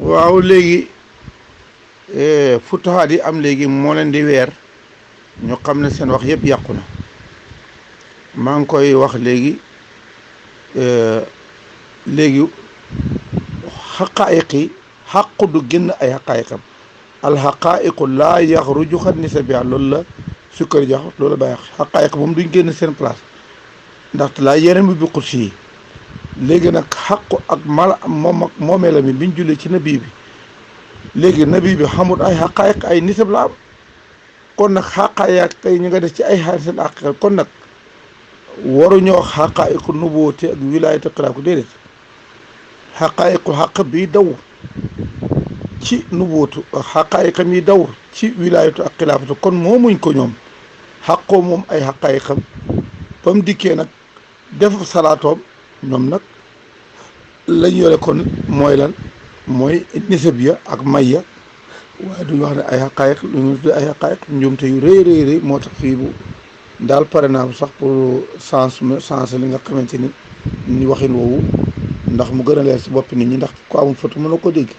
waaw léegi futuhaat yi am léegi moo leen di weer ñu xam ne seen wax yëpp yàqu na. maa ngi koy wax léegi léegi xaqaayiq yi xaqu du génn ay xaqaayiqam alxaqaayiqu laa yaxruju xan nisabiha loolu la sukkari jox loolu la bàyyi xaqaayiq moom duñ génn seen place ndaxte laa yeneen bi qudsi yi léegi nag xaqu ak mala moom ak moomee mi biñ jullee ci nabi bi léegi nabi bi xamul ay xaqaayiq ay nisab la am kon nag xaqaayiq tey ñu nga def ci ay xaar seen àq kon nag waruñoo xaqaayiqu nubuwwati ak wilaayati xilaafa déedéet xaqaayiqu xaq bi daw ci nubuwwatu ak xaqaayiqam yi daw ci wilaayatu ak xilaafatu kon moomuñ ko ñoom xaqoo moom ay xaqaayiqam ba mu dikkee nag def salaatoom ñoom nag lañ yore kon mooy lan mooy nisab ya ak may ya waaye duñ wax ne ay xaqaayiq lu ñu tuddee ay xaqaayiq njuumte yu rëy moo tax fii bu daal pare naa sax pour sens li nga xamante ni waxin woowu ndax mu gën a leer si boppi nit ñi ndax ko amul foto mën na ko dégg